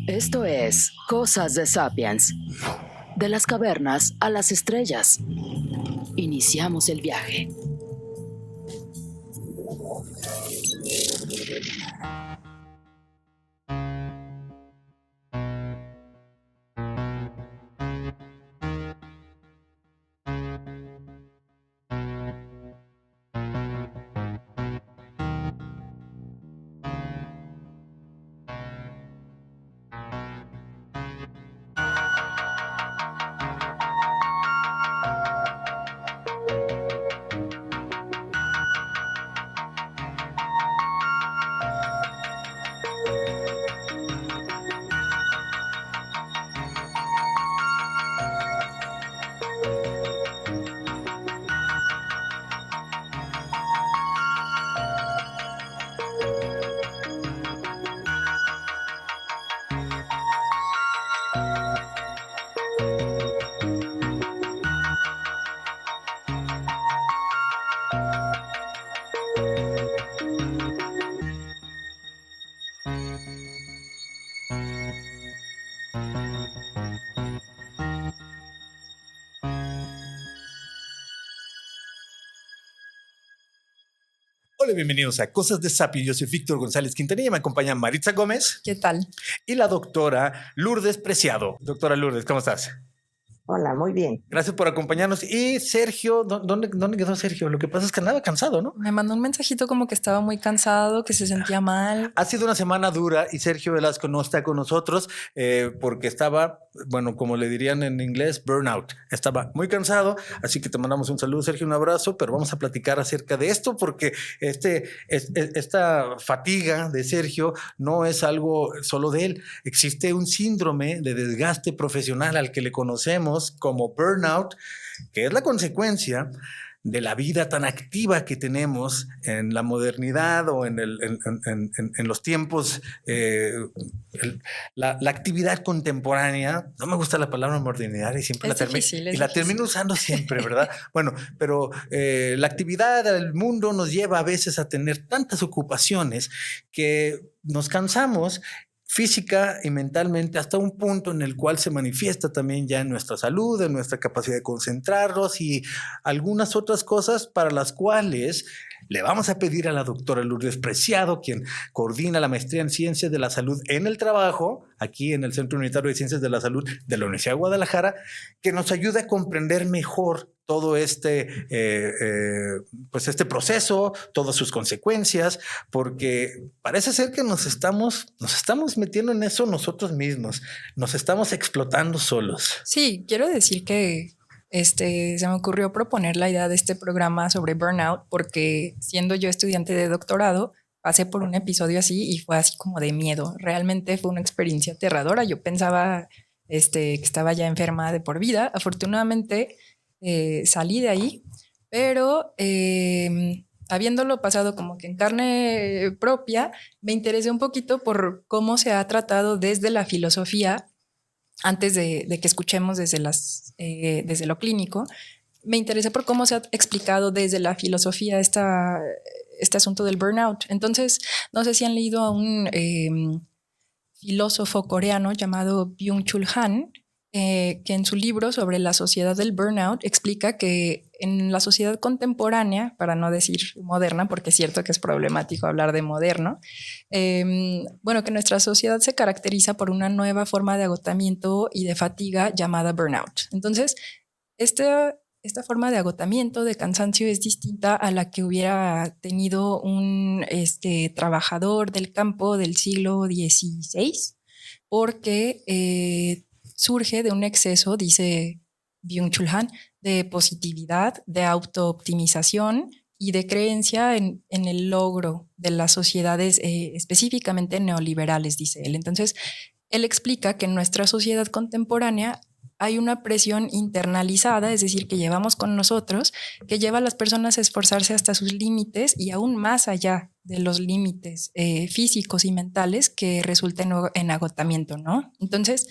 Esto es Cosas de Sapiens. De las cavernas a las estrellas. Iniciamos el viaje. Hola, bienvenidos a Cosas de Sapiens. Yo soy Víctor González Quintanilla y me acompaña Maritza Gómez. ¿Qué tal? Y la doctora Lourdes Preciado. Doctora Lourdes, ¿cómo estás? Hola, muy bien. Gracias por acompañarnos. Y Sergio, ¿dónde quedó Sergio? Lo que pasa es que andaba cansado, ¿no? Me mandó un mensajito como que estaba muy cansado, que se sentía mal. Ha sido una semana dura y Sergio Velasco no está con nosotros porque estaba, bueno, como le dirían en inglés, burnout. Estaba muy cansado, así que te mandamos un saludo, Sergio, un abrazo, pero vamos a platicar acerca de esto porque esta fatiga de Sergio no es algo solo de él. Existe un síndrome de desgaste profesional al que le conocemos como burnout, que es la consecuencia de la vida tan activa que tenemos en la modernidad o en los tiempos, la actividad contemporánea. No me gusta la palabra modernidad y siempre la termino usando siempre, ¿verdad? Bueno, pero la actividad del mundo nos lleva a veces a tener tantas ocupaciones que nos cansamos física y mentalmente hasta un punto en el cual se manifiesta también ya en nuestra salud, en nuestra capacidad de concentrarnos y algunas otras cosas para las cuales le vamos a pedir a la doctora Lourdes Preciado, quien coordina la maestría en Ciencias de la Salud en el Trabajo, aquí en el Centro Unitario de Ciencias de la Salud de la Universidad de Guadalajara, que nos ayude a comprender mejor todo este proceso, todas sus consecuencias, porque parece ser que nos estamos metiendo en eso nosotros mismos, nos estamos explotando solos. Sí, quiero decir que se me ocurrió proponer la idea de este programa sobre burnout porque siendo yo estudiante de doctorado, pasé por un episodio así y fue así como de miedo. Realmente fue una experiencia aterradora. Yo pensaba que estaba ya enferma de por vida. Afortunadamente salí de ahí, pero habiéndolo pasado como que en carne propia, me interesé un poquito por cómo se ha tratado desde la filosofía. Antes de que escuchemos desde lo clínico, me interesé por cómo se ha explicado desde la filosofía este asunto del burnout. Entonces, no sé si han leído a un filósofo coreano llamado Byung-Chul Han, que en su libro sobre la sociedad del burnout explica que en la sociedad contemporánea, para no decir moderna, porque es cierto que es problemático hablar de moderno, que nuestra sociedad se caracteriza por una nueva forma de agotamiento y de fatiga llamada burnout. Entonces, esta forma de agotamiento, de cansancio, es distinta a la que hubiera tenido un trabajador del campo del siglo XVI, porque surge de un exceso, dice Byung-Chul Han, de positividad, de autooptimización y de creencia en el logro de las sociedades específicamente neoliberales, dice él. Entonces, él explica que en nuestra sociedad contemporánea hay una presión internalizada, es decir, que llevamos con nosotros, que lleva a las personas a esforzarse hasta sus límites y aún más allá de los límites físicos y mentales que resulten en agotamiento, ¿no? Entonces,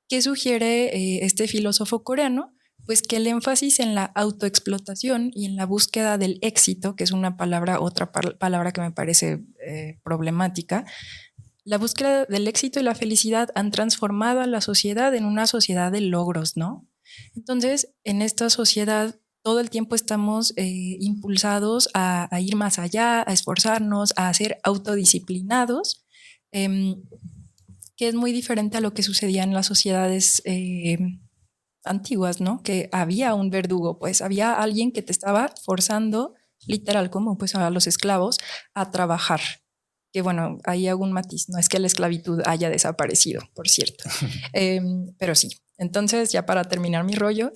¿qué sugiere este filósofo coreano? Pues que el énfasis en la autoexplotación y en la búsqueda del éxito, que es otra palabra que me parece problemática, la búsqueda del éxito y la felicidad han transformado a la sociedad en una sociedad de logros, ¿no? Entonces, en esta sociedad todo el tiempo estamos impulsados a ir más allá, a esforzarnos, a ser autodisciplinados, que es muy diferente a lo que sucedía en las sociedades antiguas, ¿no? Que había un verdugo, pues había alguien que te estaba forzando, literal, como pues a los esclavos, a trabajar. Que bueno, ahí hago un matiz, no es que la esclavitud haya desaparecido, por cierto, pero sí. Entonces, ya para terminar mi rollo,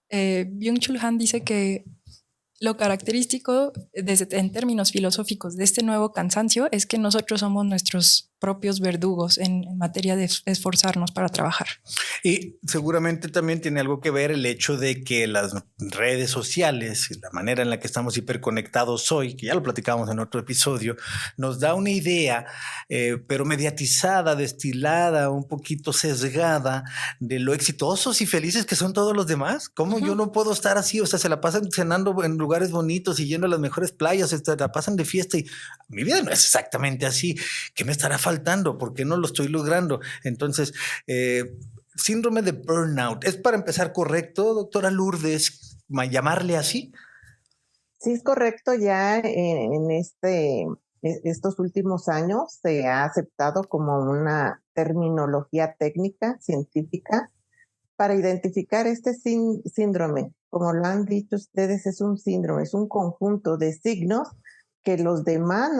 Byung-Chul Han dice que lo característico en términos filosóficos de este nuevo cansancio es que nosotros somos nuestros propios verdugos en materia de esforzarnos para trabajar. Y seguramente también tiene algo que ver el hecho de que las redes sociales, la manera en la que estamos hiperconectados hoy, que ya lo platicamos en otro episodio, nos da una idea, pero mediatizada, destilada, un poquito sesgada de lo exitosos y felices que son todos los demás. ¿Cómo yo no puedo estar así? O sea, se la pasan cenando en lugares bonitos y yendo a las mejores playas, se la pasan de fiesta y mi vida no es exactamente así. ¿Qué me estará faltando? ¿Por qué no lo estoy logrando? Entonces, síndrome de burnout, ¿es para empezar correcto, doctora Lourdes, llamarle así? Sí, es correcto. Ya en estos últimos años se ha aceptado como una terminología técnica, científica, para identificar este síndrome. Como lo han dicho ustedes, es un síndrome, es un conjunto de signos que los demás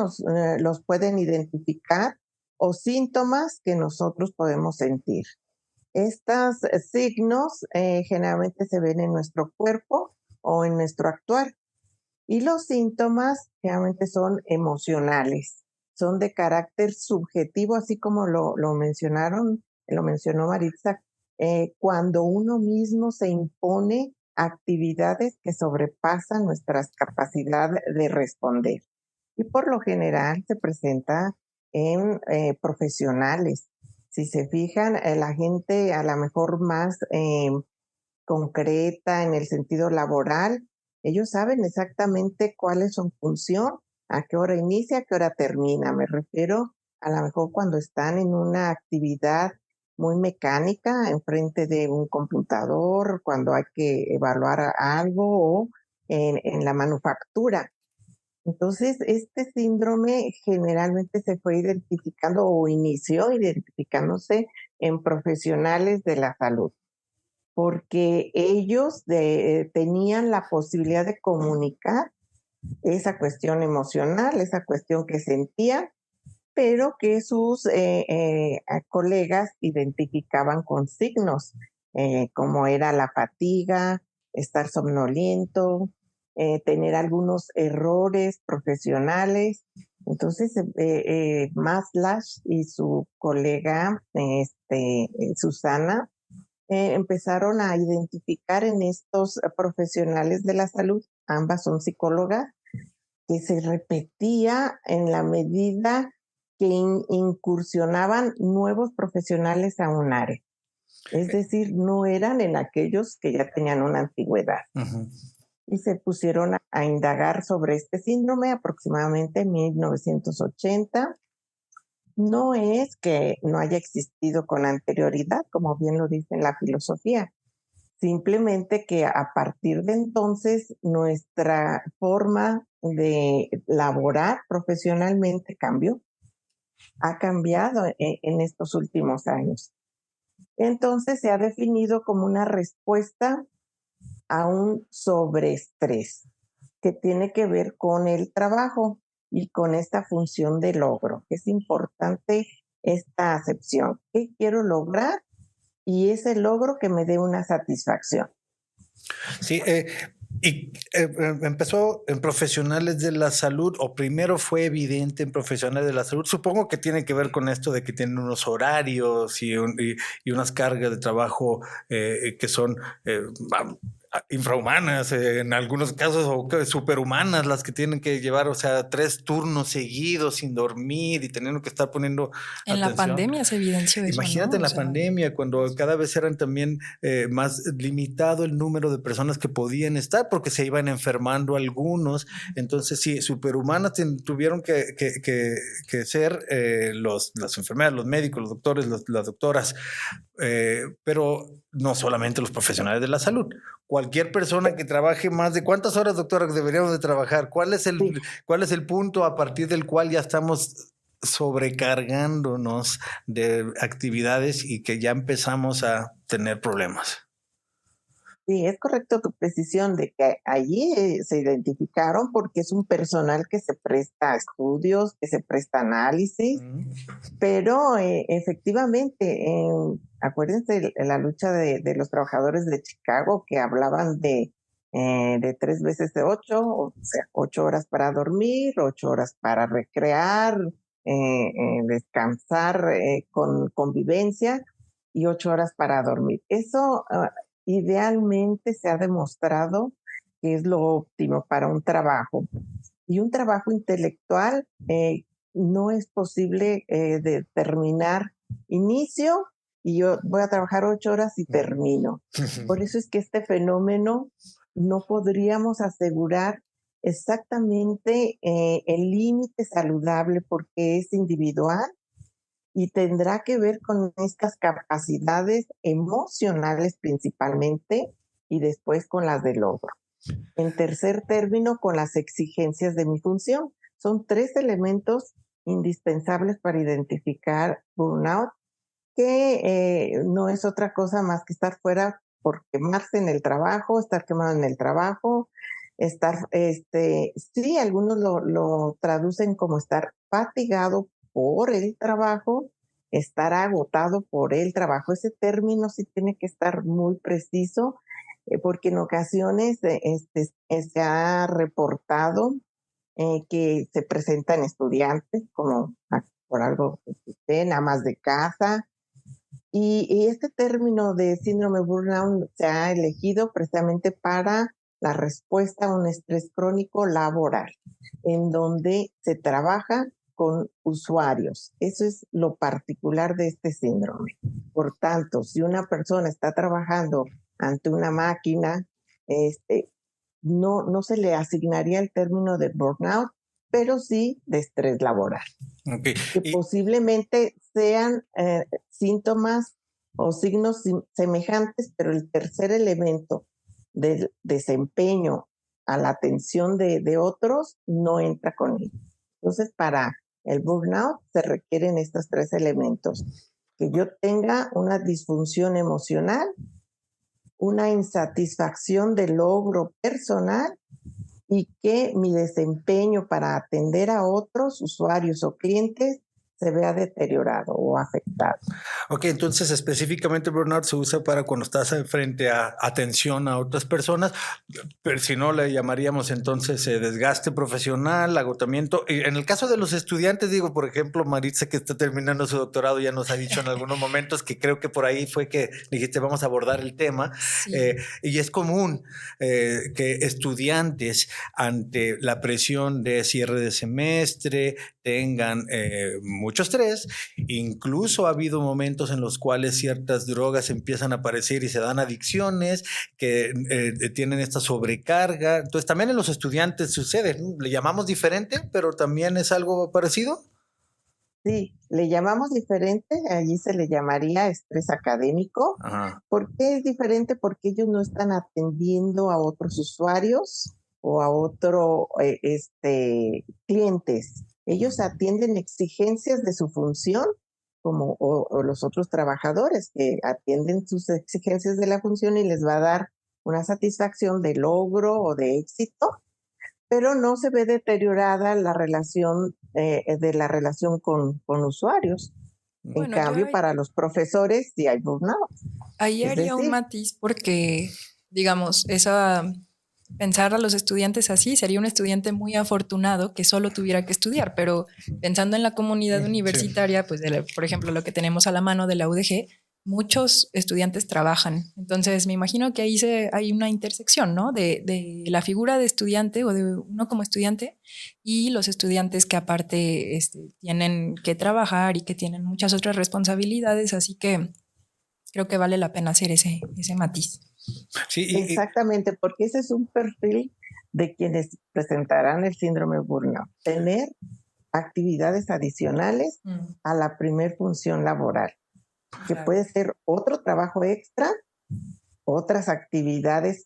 los pueden identificar o síntomas que nosotros podemos sentir. Estos signos generalmente se ven en nuestro cuerpo o en nuestro actuar. Y los síntomas generalmente son emocionales, son de carácter subjetivo, así como lo mencionó Maritza, cuando uno mismo se impone actividades que sobrepasan nuestras capacidades de responder. Y por lo general se presenta en profesionales. Si se fijan, la gente a lo mejor más concreta en el sentido laboral, ellos saben exactamente cuál es su función, a qué hora inicia, a qué hora termina. Me refiero a lo mejor cuando están en una actividad muy mecánica enfrente de un computador, cuando hay que evaluar algo o en la manufactura. Entonces, este síndrome generalmente se fue identificando o inició identificándose en profesionales de la salud, porque ellos tenían la posibilidad de comunicar esa cuestión emocional, esa cuestión que sentían, pero que sus colegas identificaban con signos, como era la fatiga, estar somnoliento, tener algunos errores profesionales. Entonces, Maslach y su colega Susana empezaron a identificar en estos profesionales de la salud, ambas son psicólogas, que se repetía en la medida que incursionaban nuevos profesionales a un área. Es decir, no eran en aquellos que ya tenían una antigüedad. Uh-huh. Y se pusieron a indagar sobre este síndrome aproximadamente en 1980. No es que no haya existido con anterioridad, como bien lo dice en la filosofía, simplemente que a partir de entonces nuestra forma de laborar profesionalmente cambió, ha cambiado en estos últimos años. Entonces se ha definido como una respuesta a un sobreestrés que tiene que ver con el trabajo y con esta función de logro. Es importante esta acepción. ¿Qué quiero lograr? Y ese logro que me dé una satisfacción. Sí, empezó en profesionales de la salud, o primero fue evidente en profesionales de la salud. Supongo que tiene que ver con esto de que tienen unos horarios y unas cargas de trabajo que son infrahumanas, en algunos casos, o superhumanas, las que tienen que llevar, o sea, 3 turnos seguidos sin dormir y teniendo que estar poniendo en atención. La pandemia se evidenció eso. Imagínate, ¿no? En la pandemia, cuando cada vez eran también más limitado el número de personas que podían estar porque se iban enfermando algunos. Entonces, sí, superhumanas tuvieron que ser las enfermeras, los médicos, los doctores, las doctoras, pero no solamente los profesionales de la salud. Cualquier persona que trabaje más de ¿cuántas horas, doctora, deberíamos de trabajar? ¿Cuál es el punto a partir del cual ya estamos sobrecargándonos de actividades y que ya empezamos a tener problemas? Sí, es correcto tu precisión de que allí se identificaron porque es un personal que se presta a estudios, que se presta a análisis, pero efectivamente, acuérdense la lucha de los trabajadores de Chicago que hablaban de 3 veces de 8, o sea, 8 horas para dormir, 8 horas para recrear, descansar con convivencia y 8 horas para dormir. Eso idealmente se ha demostrado que es lo óptimo para un trabajo. Y un trabajo intelectual no es posible determinar inicio y yo voy a trabajar 8 horas y termino. Por eso es que este fenómeno no podríamos asegurar exactamente el límite saludable porque es individual y tendrá que ver con estas capacidades emocionales principalmente y después con las de logro. En tercer término, con las exigencias de mi función. Son 3 elementos indispensables para identificar burnout, que no es otra cosa más que estar fuera por quemarse en el trabajo, estar quemado en el trabajo, estar, sí, algunos lo traducen como estar fatigado por el trabajo, estar agotado por el trabajo. Ese término sí tiene que estar muy preciso, porque en ocasiones se ha reportado que se presentan estudiantes como por algo que estén amas de casa. Y este término de síndrome burnout se ha elegido precisamente para la respuesta a un estrés crónico laboral, en donde se trabaja con usuarios. Eso es lo particular de este síndrome. Por tanto, si una persona está trabajando ante una máquina, no se le asignaría el término de burnout, pero sí de estrés laboral. Okay. Que posiblemente sean síntomas o signos semejantes, pero el tercer elemento del desempeño a la atención de otros no entra con él. Entonces, para el burnout se requieren estos 3 elementos. Que yo tenga una disfunción emocional, una insatisfacción de logro personal y que mi desempeño para atender a otros usuarios o clientes se vea deteriorado o afectado. Ok, entonces específicamente burnout se usa para cuando estás frente a atención a otras personas, pero si no le llamaríamos entonces desgaste profesional, agotamiento. Y en el caso de los estudiantes, digo, por ejemplo, Maritza, que está terminando su doctorado, ya nos ha dicho en algunos momentos que creo que por ahí fue que dijiste vamos a abordar el tema. Sí. Y es común que estudiantes ante la presión de cierre de semestre tengan mucho estrés. Incluso ha habido momentos en los cuales ciertas drogas empiezan a aparecer y se dan adicciones que tienen esta sobrecarga. Entonces también en los estudiantes sucede, ¿no? Le llamamos diferente, pero también es algo parecido. Sí, le llamamos diferente, allí se le llamaría estrés académico. Ajá. ¿Por qué es diferente? Porque ellos no están atendiendo a otros usuarios o a otros clientes. Ellos atienden exigencias de su función, como o los otros trabajadores que atienden sus exigencias de la función y les va a dar una satisfacción de logro o de éxito, pero no se ve deteriorada la relación con usuarios. Bueno, en cambio, para los profesores sí hay burnout. Ahí haría un matiz porque, digamos, pensar a los estudiantes así, sería un estudiante muy afortunado que solo tuviera que estudiar, pero pensando en la comunidad universitaria, pues por ejemplo, lo que tenemos a la mano de la UDG, muchos estudiantes trabajan. Entonces, me imagino que ahí hay una intersección, ¿no? De la figura de estudiante o de uno como estudiante y los estudiantes que aparte tienen que trabajar y que tienen muchas otras responsabilidades. Así que creo que vale la pena hacer ese matiz. Sí, exactamente, porque ese es un perfil de quienes presentarán el síndrome burnout. Tener actividades adicionales a la primer función laboral, que puede ser otro trabajo extra, otras actividades,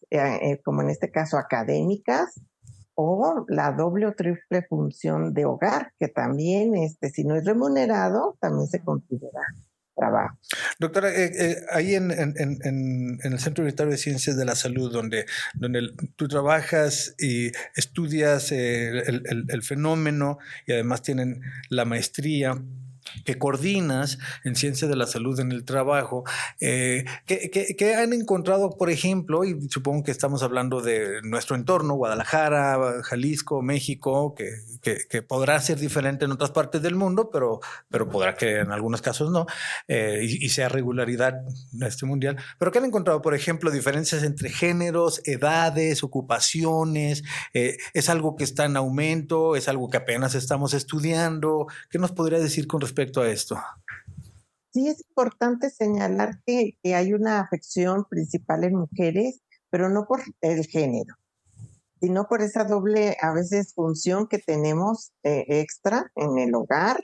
como en este caso académicas, o la doble o triple función de hogar, que también, si no es remunerado, también se considera trabajo. Doctora, ahí en el Centro Universitario de Ciencias de la Salud, donde tú trabajas y estudias el fenómeno y además tienen la maestría que coordinas en Ciencias de la Salud en el trabajo, ¿qué han encontrado, por ejemplo, y supongo que estamos hablando de nuestro entorno, Guadalajara, Jalisco, México, que podrá ser diferente en otras partes del mundo, pero podrá que en algunos casos no, y sea regularidad mundial, pero ¿qué han encontrado, por ejemplo, diferencias entre géneros, edades, ocupaciones? ¿Es algo que está en aumento? ¿Es algo que apenas estamos estudiando? ¿Qué nos podría decir con respecto a esto? Sí, es importante señalar que hay una afección principal en mujeres, pero no por el género, sino por esa doble, a veces, función que tenemos extra en el hogar,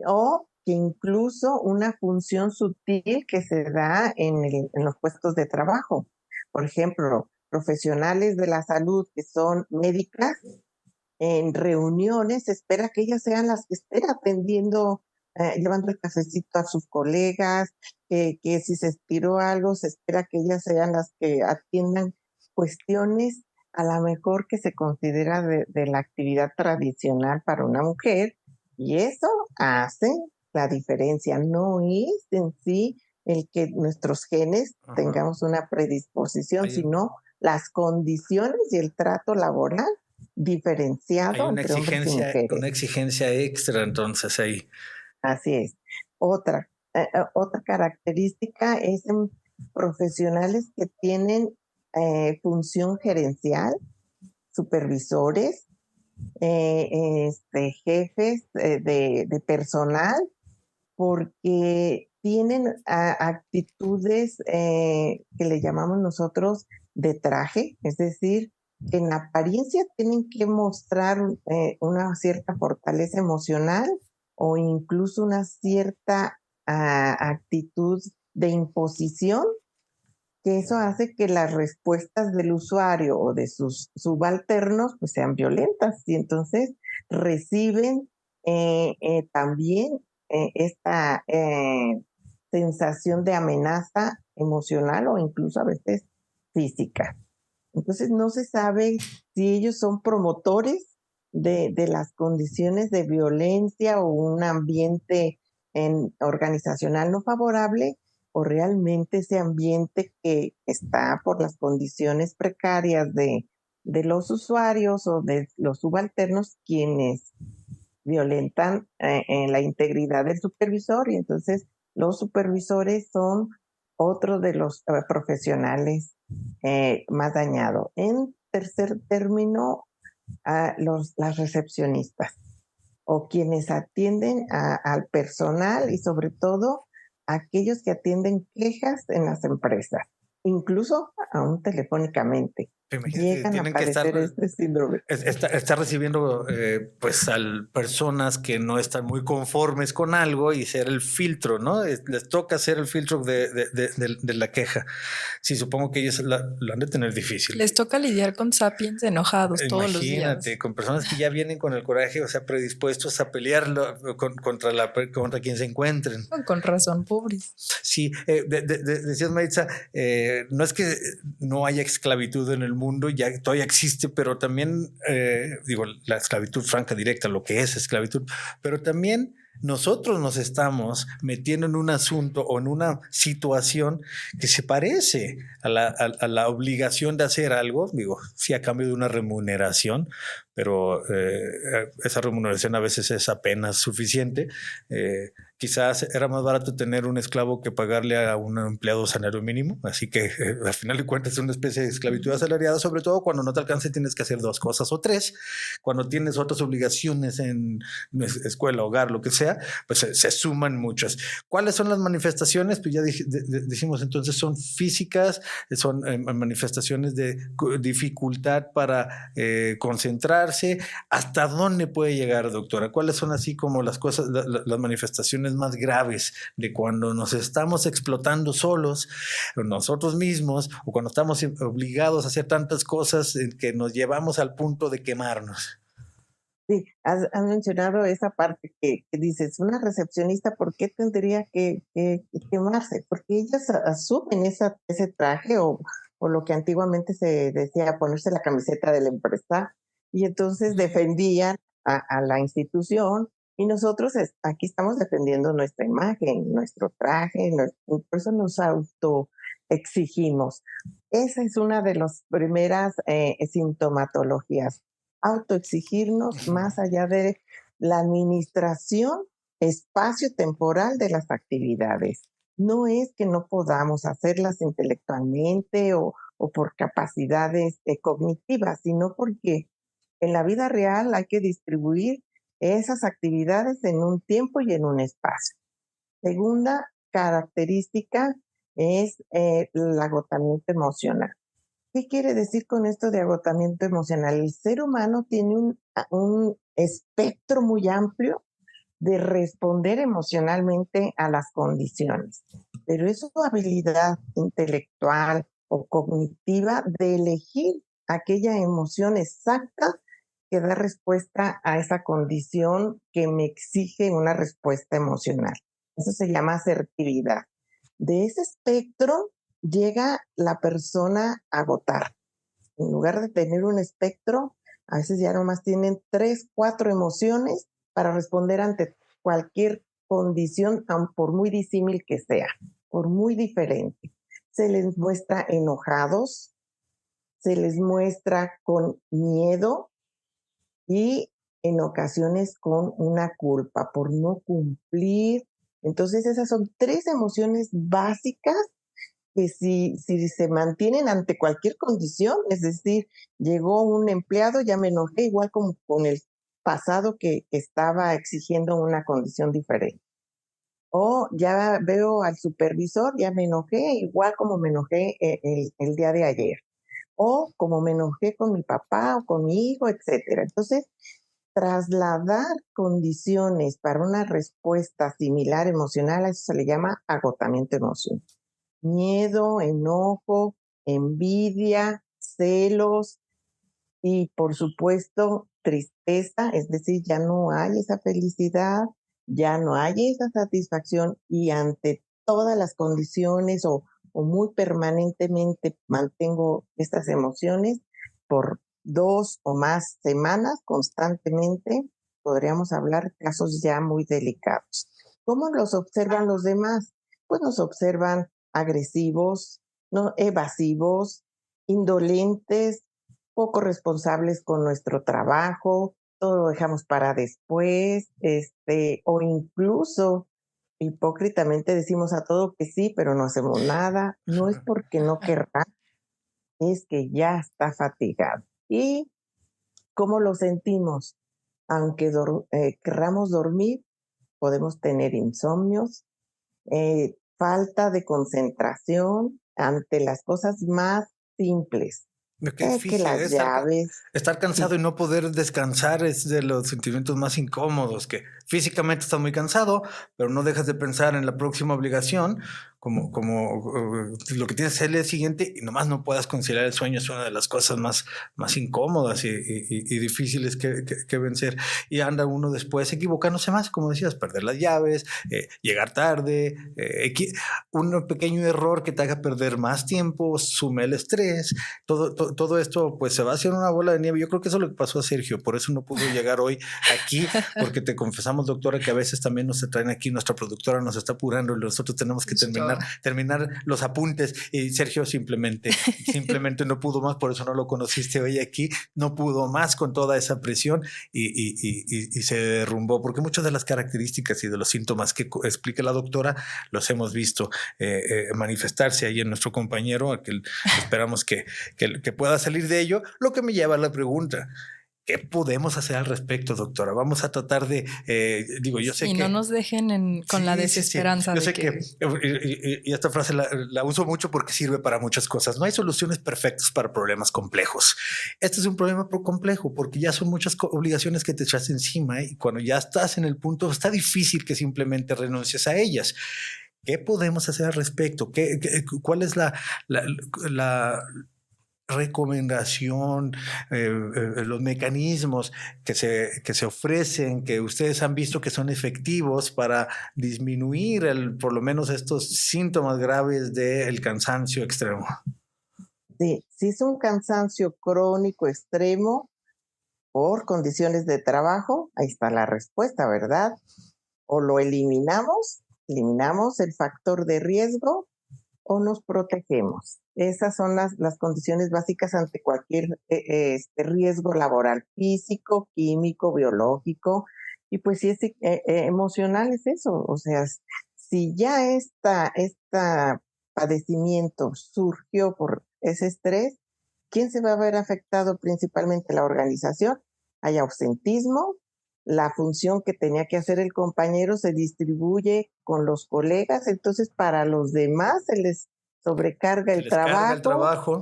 o que incluso una función sutil que se da en los puestos de trabajo. Por ejemplo, profesionales de la salud que son médicas, en reuniones se espera que ellas sean las que estén atendiendo, llevando el cafecito a sus colegas, que si se estiró algo, se espera que ellas sean las que atiendan cuestiones a lo mejor que se considera de la actividad tradicional para una mujer, y eso hace la diferencia. No es en sí el que nuestros genes tengamos una predisposición, sino las condiciones y el trato laboral diferenciado entre hombres y mujeres. Una exigencia extra, entonces ahí. Así es. Otra característica es en profesionales que tienen función gerencial, supervisores, jefes de personal, porque tienen actitudes que le llamamos nosotros de traje, es decir, que en apariencia tienen que mostrar una cierta fortaleza emocional o incluso una cierta actitud de imposición, que eso hace que las respuestas del usuario o de sus subalternos pues sean violentas, y entonces reciben también esta sensación de amenaza emocional o incluso a veces física. Entonces no se sabe si ellos son promotores de las condiciones de violencia o un ambiente organizacional no favorable, o realmente ese ambiente que está por las condiciones precarias de los usuarios o de los subalternos quienes violentan en la integridad del supervisor, y entonces los supervisores son otro de los profesionales más dañados. En tercer término, las recepcionistas o quienes atienden al personal, y sobre todo aquellos que atienden quejas en las empresas, incluso aún telefónicamente. Llegan a padecer este síndrome. Está recibiendo pues personas que no están muy conformes con algo y ser el filtro, ¿no? Les toca ser el filtro de la queja. Sí, supongo que ellos lo han de tener difícil. Les toca lidiar con sapiens enojados todos los días. Imagínate, con personas que ya vienen con el coraje, o sea, predispuestos a pelearlo contra quien se encuentren. Con razón, pobres. Sí, decías, Maritza, no es que no haya esclavitud en el mundo, ya todavía existe, pero también, la esclavitud franca, directa, lo que es esclavitud, pero también nosotros nos estamos metiendo en un asunto o en una situación que se parece a la obligación de hacer algo, sí a cambio de una remuneración, pero esa remuneración a veces es apenas suficiente, quizás era más barato tener un esclavo que pagarle a un empleado salario mínimo. Así que al final de cuentas es una especie de esclavitud asalariada, sobre todo cuando no te alcance, tienes que hacer 2 cosas o 3. Cuando tienes otras obligaciones en escuela, hogar, lo que sea, pues se suman muchas. ¿Cuáles son las manifestaciones? Pues ya dijimos, entonces son físicas, son manifestaciones de dificultad para concentrarse. ¿Hasta dónde puede llegar, doctora? ¿Cuáles son así como las cosas, las manifestaciones más graves de cuando nos estamos explotando solos, nosotros mismos, o cuando estamos obligados a hacer tantas cosas que nos llevamos al punto de quemarnos? Sí, has mencionado esa parte que dices, una recepcionista, ¿por qué tendría que quemarse? Porque ellas asumen ese traje o lo que antiguamente se decía, ponerse la camiseta de la empresa, y entonces defendían a la institución, y nosotros aquí estamos defendiendo nuestra imagen, nuestro traje, por eso nos autoexigimos. Esa es una de las primeras sintomatologías. Autoexigirnos más allá de la administración espacio-temporal de las actividades. No es que no podamos hacerlas intelectualmente o por capacidades cognitivas, sino porque en la vida real hay que distribuir esas actividades en un tiempo y en un espacio. Segunda característica es el agotamiento emocional. ¿Qué quiere decir con esto de agotamiento emocional? El ser humano tiene un espectro muy amplio de responder emocionalmente a las condiciones, pero es su habilidad intelectual o cognitiva de elegir aquella emoción exacta que da respuesta a esa condición que me exige una respuesta emocional. Eso se llama asertividad. De ese espectro llega la persona a agotar. En lugar de tener un espectro, a veces ya nomás tienen 3, 4 emociones para responder ante cualquier condición, por muy disímil que sea, por muy diferente. Se les muestra enojados, se les muestra con miedo y en ocasiones con una culpa por no cumplir. Entonces esas son 3 emociones básicas que si se mantienen ante cualquier condición, es decir, llegó un empleado, ya me enojé, igual como con el pasado que estaba exigiendo una condición diferente. O ya veo al supervisor, ya me enojé, igual como me enojé el día de ayer. O como me enojé con mi papá o con mi hijo, etcétera. Entonces, trasladar condiciones para una respuesta similar emocional, a eso se le llama agotamiento emocional. Miedo, enojo, envidia, celos y, por supuesto, tristeza, es decir, ya no hay esa felicidad, ya no hay esa satisfacción, y ante todas las condiciones o muy permanentemente mantengo estas emociones por 2 o más semanas constantemente, podríamos hablar casos ya muy delicados. ¿Cómo los observan los demás? Pues nos observan agresivos, ¿no? Evasivos, indolentes, poco responsables con nuestro trabajo, todo lo dejamos para después, o incluso hipócritamente decimos a todo que sí, pero no hacemos nada. No es porque no querrá, es que ya está fatigado. ¿Y cómo lo sentimos? Aunque querramos dormir, podemos tener insomnios, falta de concentración ante las cosas más simples. Qué difícil, que las llaves. Estar cansado y no poder descansar es de los sentimientos más incómodos, que físicamente estás muy cansado, pero no dejas de pensar en la próxima obligación, como lo que tienes que hacer el día siguiente, y nomás no puedas conciliar el sueño. Es una de las cosas más incómodas y difíciles que vencer. Y anda uno después equivocándose más, como decías, perder las llaves, llegar tarde, un pequeño error que te haga perder más tiempo, sume el estrés, todo esto pues se va haciendo una bola de nieve. Yo creo que eso es lo que pasó a Sergio, por eso no pudo llegar hoy aquí, porque te confesamos confesamos, doctora, que a veces también nos traen aquí, nuestra productora nos está apurando y nosotros tenemos que terminar los apuntes y Sergio simplemente no pudo más, por eso no lo conociste hoy aquí, no pudo más con toda esa presión y se derrumbó, porque muchas de las características y de los síntomas que explica la doctora los hemos visto manifestarse ahí en nuestro compañero, a que esperamos que pueda salir de ello, lo que me lleva a la pregunta: ¿qué podemos hacer al respecto, doctora? Vamos a tratar de, yo sé que... Y no nos dejen con la desesperanza. Yo sé que y esta frase la uso mucho porque sirve para muchas cosas. No hay soluciones perfectas para problemas complejos. Este es un problema complejo porque ya son muchas obligaciones que te echas encima y cuando ya estás en el punto, está difícil que simplemente renuncies a ellas. ¿Qué podemos hacer al respecto? ¿Cuál es la recomendación, los mecanismos que se ofrecen, que ustedes han visto que son efectivos para disminuir por lo menos estos síntomas graves del cansancio extremo? Sí, si es un cansancio crónico extremo por condiciones de trabajo, ahí está la respuesta, ¿verdad? O lo eliminamos el factor de riesgo, o nos protegemos. Esas son las condiciones básicas ante cualquier riesgo laboral, físico, químico, biológico, y pues si es emocional es eso. O sea, si ya esta padecimiento surgió por ese estrés, ¿quién se va a ver afectado? Principalmente la organización. Hay ausentismo, la función que tenía que hacer el compañero se distribuye con los colegas, entonces para los demás se les sobrecarga el trabajo.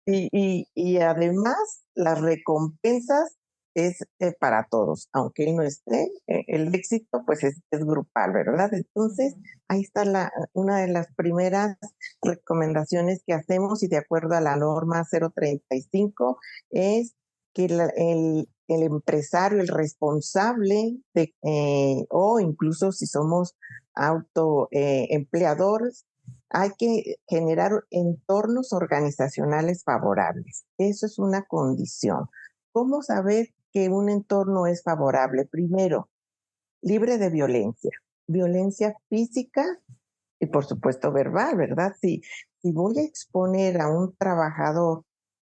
Y además las recompensas es para todos, aunque no esté, el éxito pues es grupal, ¿verdad? Entonces ahí está una de las primeras recomendaciones que hacemos, y de acuerdo a la norma 035 es que el empresario, el responsable o incluso si somos autoempleadores, hay que generar entornos organizacionales favorables. Eso es una condición. ¿Cómo saber que un entorno es favorable? Primero, libre de violencia física y por supuesto verbal, ¿verdad? Si voy a exponer a un trabajador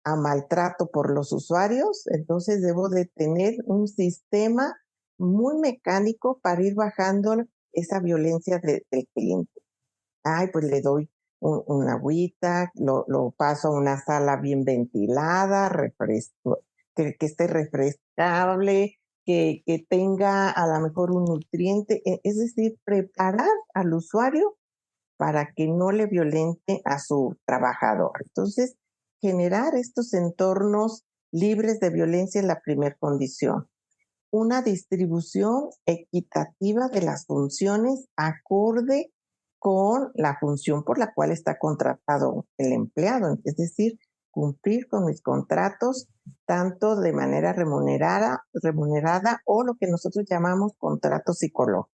a maltrato por los usuarios, entonces debo de tener un sistema muy mecánico para ir bajando esa violencia del cliente. Pues le doy una agüita, lo paso a una sala bien ventilada, que esté refrescable, que tenga a lo mejor un nutriente, es decir, preparar al usuario para que no le violente a su trabajador. Entonces, generar estos entornos libres de violencia es la primera condición. Una distribución equitativa de las funciones acorde con la función por la cual está contratado el empleado, es decir, cumplir con mis contratos tanto de manera remunerada o lo que nosotros llamamos contrato psicológico.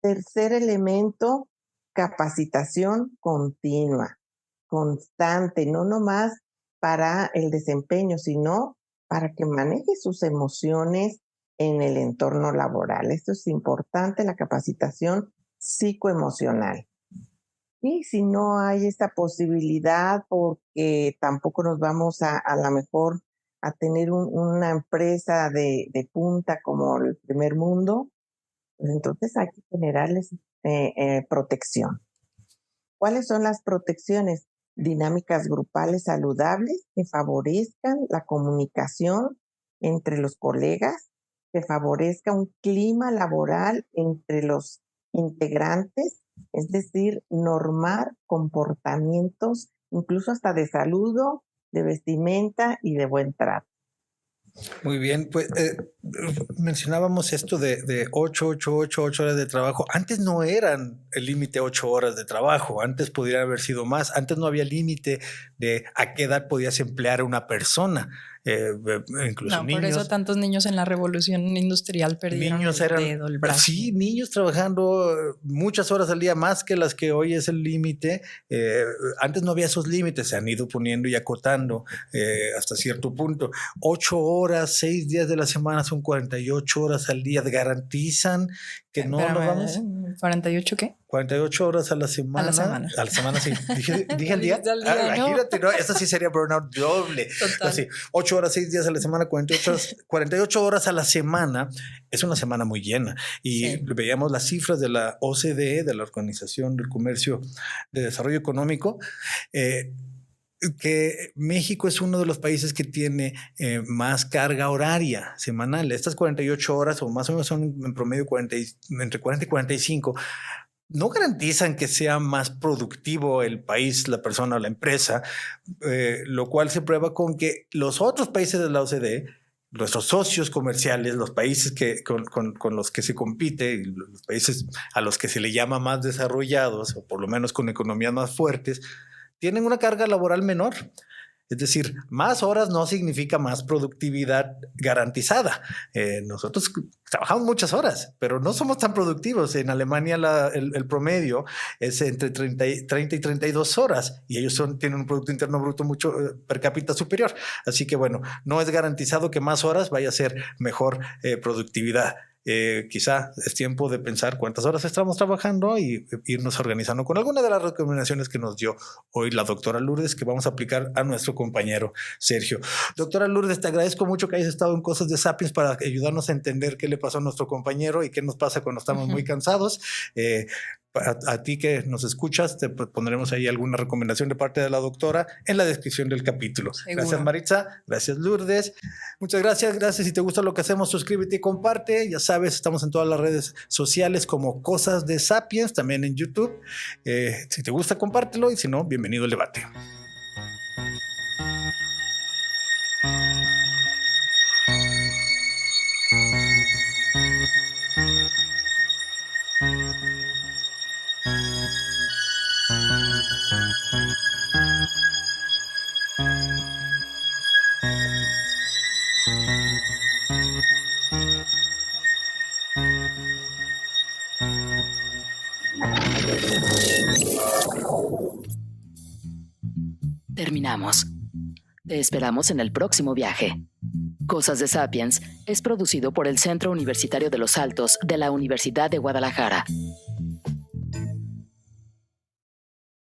Tercer elemento, capacitación continua, constante, no nomás para el desempeño, sino para que maneje sus emociones en el entorno laboral. Esto es importante, la capacitación psicoemocional. Y si no hay esta posibilidad, porque tampoco nos vamos a lo mejor a tener una empresa de punta como el primer mundo, pues entonces hay que generarles protección. ¿Cuáles son las protecciones? Dinámicas grupales saludables que favorezcan la comunicación entre los colegas, que favorezca un clima laboral entre los integrantes, es decir, normar comportamientos, incluso hasta de saludo, de vestimenta y de buen trato. Muy bien, pues mencionábamos esto de 8 horas de trabajo. Antes no eran el límite 8 horas de trabajo, antes podría haber sido más. Antes no había límite de a qué edad podías emplear a una persona. incluso no, niños. Por eso tantos niños en la revolución industrial perdieron el dedo, el brazo. Sí, niños trabajando muchas horas al día, más que las que hoy es el límite. Antes no había esos límites, se han ido poniendo y acotando hasta cierto punto. 8 horas, 6 días de la semana son 48 horas al día. Garantizan que no nos vamos. ¿48 qué? 48 horas a la semana. A la semana, sí. Dije al día. Imagínate, ¿no? Eso sí sería burnout doble. Así, 8 horas, 6 días a la semana, 48 horas a la semana. Es una semana muy llena. Y veíamos las cifras de la OCDE, de la Organización del Comercio de Desarrollo Económico, que México es uno de los países que tiene más carga horaria semanal. Estas 48 horas, o más o menos son en promedio entre 40 y 45, no garantizan que sea más productivo el país, la persona o la empresa, lo cual se prueba con que los otros países de la OCDE, nuestros socios comerciales, los países con los que se compite, los países a los que se le llama más desarrollados, o por lo menos con economías más fuertes, tienen una carga laboral menor. Es decir, más horas no significa más productividad garantizada. Nosotros trabajamos muchas horas, pero no somos tan productivos. En Alemania el promedio es entre 30 y 32 horas y ellos tienen un Producto Interno Bruto mucho per cápita superior. Así que bueno, no es garantizado que más horas vaya a ser mejor productividad. Quizá es tiempo de pensar cuántas horas estamos trabajando y irnos organizando con alguna de las recomendaciones que nos dio hoy la doctora Lourdes, que vamos a aplicar a nuestro compañero Sergio. Doctora Lourdes, te agradezco mucho que hayas estado en Cosas de Sapiens para ayudarnos a entender qué le pasó a nuestro compañero y qué nos pasa cuando estamos muy cansados. A ti que nos escuchas, te pondremos ahí alguna recomendación de parte de la doctora en la descripción del capítulo. Seguro. Gracias, Maritza. Gracias, Lourdes. Muchas gracias. Gracias. Si te gusta lo que hacemos, suscríbete y comparte. Ya sabes, estamos en todas las redes sociales como Cosas de Sapiens, también en YouTube. Si te gusta, compártelo y si no, bienvenido al debate. Terminamos. Te esperamos en el próximo viaje. Cosas de Sapiens es producido por el Centro Universitario de los Altos de la Universidad de Guadalajara.